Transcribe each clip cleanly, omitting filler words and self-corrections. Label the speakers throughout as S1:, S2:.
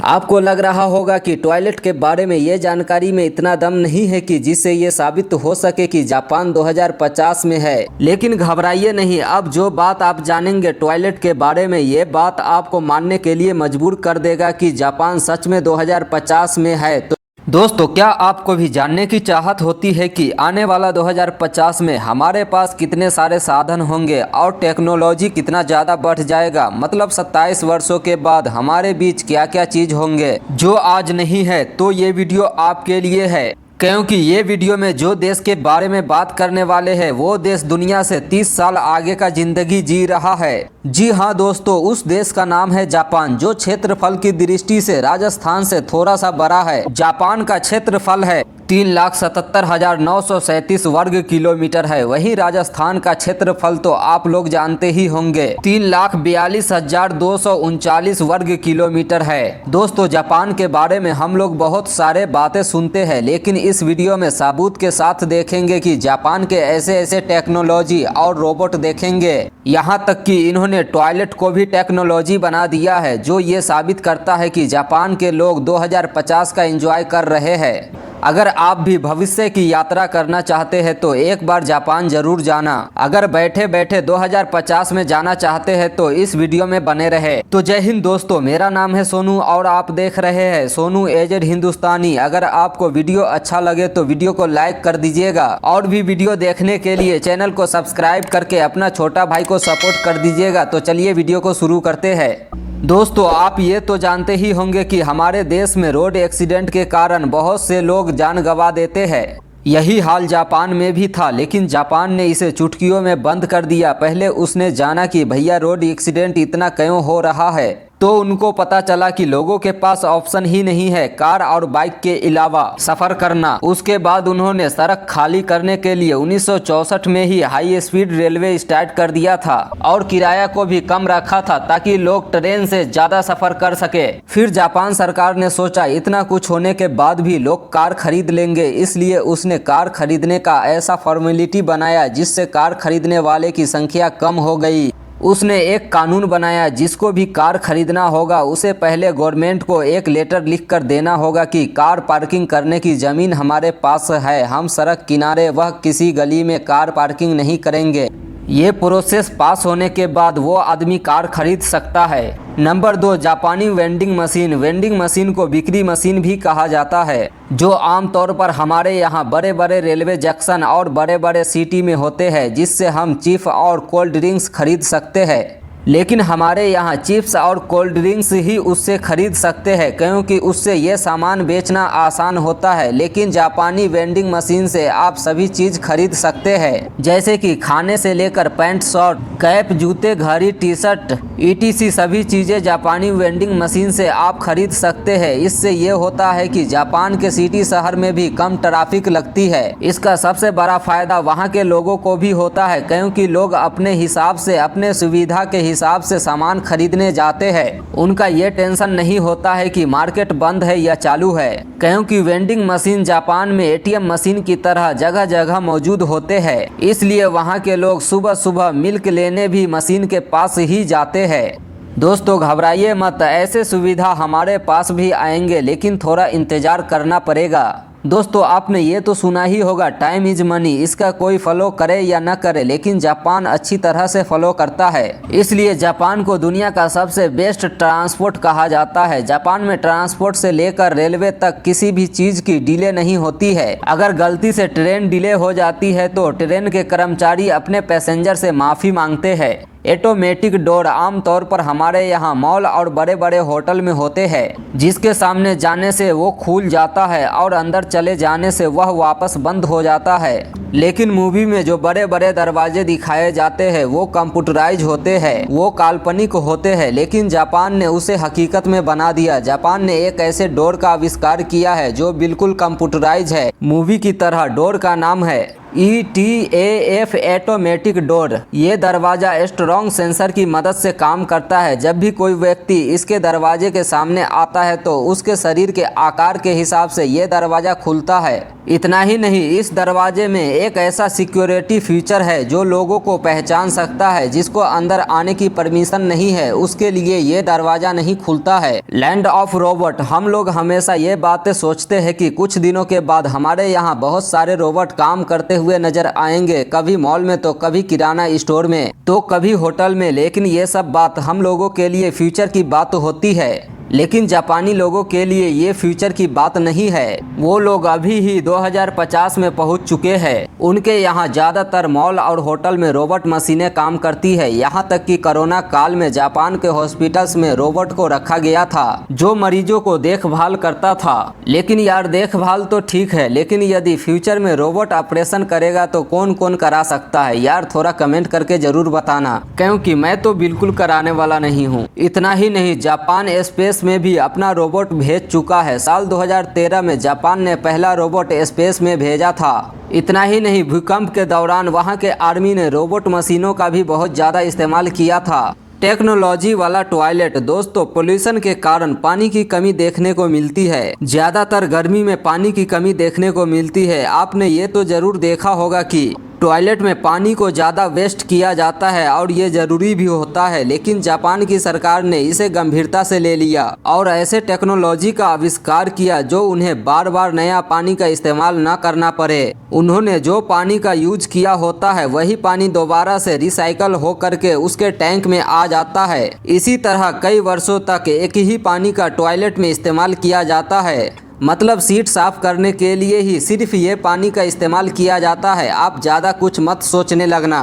S1: आपको लग रहा होगा कि टॉयलेट के बारे में ये जानकारी में इतना दम नहीं है कि जिससे ये साबित हो सके कि जापान 2050 में है। लेकिन घबराइए नहीं, अब जो बात आप जानेंगे टॉयलेट के बारे में, ये बात आपको मानने के लिए मजबूर कर देगा कि जापान सच में 2050 में है। तो दोस्तों, क्या आपको भी जानने की चाहत होती है कि आने वाला 2050 में हमारे पास कितने सारे साधन होंगे और टेक्नोलॉजी कितना ज़्यादा बढ़ जाएगा। मतलब 27 वर्षों के बाद हमारे बीच क्या क्या चीज़ होंगे जो आज नहीं है। तो ये वीडियो आपके लिए है, क्योंकि ये वीडियो में जो देश के बारे में बात करने वाले हैं वो देश दुनिया से 30 साल आगे का जिंदगी जी रहा है। जी हाँ दोस्तों, उस देश का नाम है जापान, जो क्षेत्रफल की दृष्टि से राजस्थान से थोड़ा सा बड़ा है। जापान का क्षेत्रफल है 3,77,937 वर्ग किलोमीटर है। वहीं राजस्थान का क्षेत्रफल तो आप लोग जानते ही होंगे, 3,42,239 वर्ग किलोमीटर है। दोस्तों, जापान के बारे में हम लोग बहुत सारे बातें सुनते हैं, लेकिन इस वीडियो में सबूत के साथ देखेंगे कि जापान के ऐसे ऐसे टेक्नोलॉजी और रोबोट देखेंगे, यहाँ तक कि इन्होंने टॉयलेट को भी टेक्नोलॉजी बना दिया है, जो ये साबित करता है कि जापान के लोग 2050 का एंजॉय कर रहे हैं। अगर आप भी भविष्य की यात्रा करना चाहते हैं तो एक बार जापान जरूर जाना। अगर बैठे बैठे 2050 में जाना चाहते हैं तो इस वीडियो में बने रहे। तो जय हिंद दोस्तों, मेरा नाम है सोनू और आप देख रहे हैं सोनू एजेड हिंदुस्तानी। अगर आपको वीडियो अच्छा लगे तो वीडियो को लाइक कर दीजिएगा और भी वीडियो देखने के लिए चैनल को सब्सक्राइब करके अपना छोटा भाई को सपोर्ट कर दीजिएगा। तो चलिए वीडियो को शुरू करते हैं। दोस्तों, आप ये तो जानते ही होंगे कि हमारे देश में रोड एक्सीडेंट के कारण बहुत से लोग जान गंवा देते हैं। यही हाल जापान में भी था, लेकिन जापान ने इसे चुटकियों में बंद कर दिया। पहले उसने जाना कि भैया रोड एक्सीडेंट इतना क्यों हो रहा है, तो उनको पता चला कि लोगों के पास ऑप्शन ही नहीं है कार और बाइक के अलावा सफर करना। उसके बाद उन्होंने सड़क खाली करने के लिए 1964 में ही हाई स्पीड रेलवे स्टार्ट कर दिया था और किराया को भी कम रखा था ताकि लोग ट्रेन से ज्यादा सफर कर सके। फिर जापान सरकार ने सोचा इतना कुछ होने के बाद भी लोग कार खरीद लेंगे, इसलिए उसने कार खरीदने का ऐसा फॉर्मेलिटी बनाया जिससे कार खरीदने वाले की संख्या कम हो गई। उसने एक कानून बनाया, जिसको भी कार खरीदना होगा उसे पहले गवर्नमेंट को एक लेटर लिख कर देना होगा कि कार पार्किंग करने की ज़मीन हमारे पास है, हम सड़क किनारे वह किसी गली में कार पार्किंग नहीं करेंगे। ये प्रोसेस पास होने के बाद वो आदमी कार खरीद सकता है। नंबर 2, जापानी वेंडिंग मशीन। वेंडिंग मशीन को बिक्री मशीन भी कहा जाता है, जो आमतौर पर हमारे यहाँ बड़े बड़े रेलवे जंक्शन और बड़े बड़े सिटी में होते हैं, जिससे हम चिप्स और कोल्ड ड्रिंक्स खरीद सकते हैं। लेकिन हमारे यहाँ चिप्स और कोल्ड ड्रिंक्स ही उससे खरीद सकते हैं, क्योंकि उससे ये सामान बेचना आसान होता है। लेकिन जापानी वेंडिंग मशीन से आप सभी चीज़ खरीद सकते हैं, जैसे कि खाने से लेकर पैंट, शर्ट, कैप, जूते, घड़ी, टी शर्ट ETC सभी चीज़ें जापानी वेंडिंग मशीन से आप खरीद सकते हैं। इससे ये होता है कि जापान के सिटी शहर में भी कम ट्रैफिक लगती है। इसका सबसे बड़ा फायदा वहाँ के लोगों को भी होता है, क्योंकि लोग अपने हिसाब से, अपने सुविधा के हिसाब से सामान खरीदने जाते हैं। उनका ये टेंशन नहीं होता है कि मार्केट बंद है या चालू है, क्योंकि वेंडिंग मशीन जापान में ATM मशीन की तरह जगह जगह मौजूद होते हैं। इसलिए वहाँ के लोग सुबह सुबह मिल्क लेने भी मशीन के पास ही जाते हैं। दोस्तों, घबराइए मत, ऐसे सुविधा हमारे पास भी आएंगे, लेकिन थोड़ा इंतजार करना पड़ेगा। दोस्तों, आपने ये तो सुना ही होगा टाइम इज मनी। इसका कोई फॉलो करे या न करे, लेकिन जापान अच्छी तरह से फॉलो करता है। इसलिए जापान को दुनिया का सबसे बेस्ट ट्रांसपोर्ट कहा जाता है। जापान में ट्रांसपोर्ट से लेकर रेलवे तक किसी भी चीज की डिले नहीं होती है। अगर गलती से ट्रेन डिले हो जाती है तो ट्रेन के कर्मचारी अपने पैसेंजर से माफी मांगते हैं। ऑटोमेटिक डोर आमतौर पर हमारे यहाँ मॉल और बड़े बड़े होटल में होते हैं, जिसके सामने जाने से वो खुल जाता है और अंदर चले जाने से वह वापस बंद हो जाता है। लेकिन मूवी में जो बड़े बड़े दरवाजे दिखाए जाते हैं वो कंप्यूटराइज होते हैं, वो काल्पनिक होते हैं, लेकिन जापान ने उसे हकीकत में बना दिया। जापान ने एक ऐसे डोर का आविष्कार किया है जो बिल्कुल कंप्यूटराइज है, मूवी की तरह। डोर का नाम है ETAF ऑटोमेटिक डोर। ये दरवाजा स्ट्रॉन्ग सेंसर की मदद से काम करता है। जब भी कोई व्यक्ति इसके दरवाजे के सामने आता है तो उसके शरीर के आकार के हिसाब से ये दरवाजा खुलता है। इतना ही नहीं, इस दरवाजे में एक ऐसा सिक्योरिटी फीचर है जो लोगों को पहचान सकता है। जिसको अंदर आने की परमिशन नहीं है उसके लिए ये दरवाजा नहीं खुलता है। लैंड ऑफ रोबोट, हम लोग हमेशा ये बातें सोचते हैं कि कुछ दिनों के बाद हमारे यहाँ बहुत सारे रोबोट काम करते हुए नजर आएंगे, कभी मॉल में तो कभी किराना स्टोर में तो कभी होटल में। लेकिन ये सब बात हम लोगों के लिए फ्यूचर की बात होती है, लेकिन जापानी लोगों के लिए ये फ्यूचर की बात नहीं है। वो लोग अभी ही 2050 में पहुंच चुके हैं। उनके यहाँ ज़्यादातर मॉल और होटल में रोबोट मशीनें काम करती है। यहाँ तक कि कोरोना काल में जापान के हॉस्पिटल्स में रोबोट को रखा गया था जो मरीजों को देखभाल करता था। लेकिन यार, देखभाल तो ठीक है, लेकिन यदि फ्यूचर में रोबोट ऑपरेशन करेगा तो कौन कौन करा सकता है यार? थोड़ा कमेंट करके जरूर बताना, क्योंकि मैं तो बिल्कुल कराने वाला नहीं हूँ। इतना ही नहीं, जापान स्पेस में भी अपना रोबोट भेज चुका है। साल 2013 में जापान ने पहला रोबोट स्पेस में भेजा था। इतना ही नहीं, भूकंप के दौरान वहां के आर्मी ने रोबोट मशीनों का भी बहुत ज़्यादा इस्तेमाल किया था। टेक्नोलॉजी वाला टॉयलेट, दोस्तों पोल्यूशन के कारण पानी की कमी देखने को मिलती है। ज़्यादातर गर्मी में पानी की कमी देखने को मिलती है। आपने ये तो ज़रूर देखा होगा कि टॉयलेट में पानी को ज़्यादा वेस्ट किया जाता है और ये ज़रूरी भी होता है। लेकिन जापान की सरकार ने इसे गंभीरता से ले लिया और ऐसे टेक्नोलॉजी का आविष्कार किया जो उन्हें बार बार नया पानी का इस्तेमाल न करना पड़े। उन्होंने जो पानी का यूज किया होता है वही पानी दोबारा से रिसाइकल हो करके उसके टैंक में आ जाता है। इसी तरह कई वर्षों तक एक ही पानी का टॉयलेट में इस्तेमाल किया जाता है। मतलब सीट साफ करने के लिए ही सिर्फ ये पानी का इस्तेमाल किया जाता है। आप ज़्यादा कुछ मत सोचने लगना।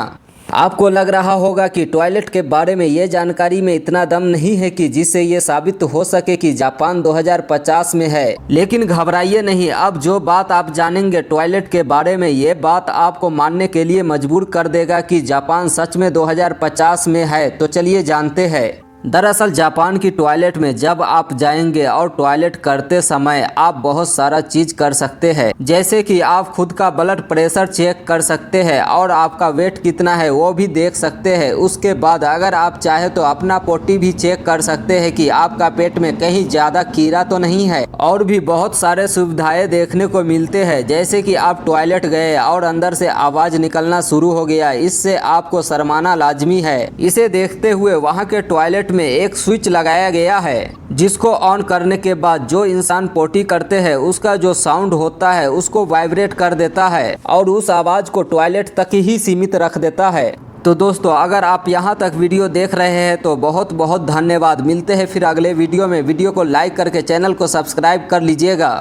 S1: आपको लग रहा होगा कि टॉयलेट के बारे में ये जानकारी में इतना दम नहीं है कि जिससे ये साबित हो सके कि जापान 2050 में है। लेकिन घबराइए नहीं, अब जो बात आप जानेंगे टॉयलेट के बारे में, ये बात आपको मानने के लिए मजबूर कर देगा कि जापान सच में 2050 में है। तो चलिए जानते हैं। दरअसल जापान की टॉयलेट में जब आप जाएंगे और टॉयलेट करते समय आप बहुत सारा चीज कर सकते हैं। जैसे कि आप खुद का ब्लड प्रेशर चेक कर सकते हैं और आपका वेट कितना है वो भी देख सकते हैं। उसके बाद अगर आप चाहे तो अपना पोटी भी चेक कर सकते हैं कि आपका पेट में कहीं ज़्यादा कीड़ा तो नहीं है। और भी बहुत सारे सुविधाएं देखने को मिलते हैं, जैसे कि आप टॉयलेट गए और अंदर से आवाज़ निकलना शुरू हो गया, इससे आपको शर्माना लाजमी है। इसे देखते हुए वहाँ के टॉयलेट में एक स्विच लगाया गया है जिसको ऑन करने के बाद जो इंसान पोटी करते हैं उसका जो साउंड होता है उसको वाइब्रेट कर देता है और उस आवाज को टॉयलेट तक ही सीमित रख देता है। तो दोस्तों, अगर आप यहाँ तक वीडियो देख रहे हैं तो बहुत बहुत धन्यवाद। मिलते हैं फिर अगले वीडियो में। वीडियो को लाइक करके चैनल को सब्सक्राइब कर लीजिएगा।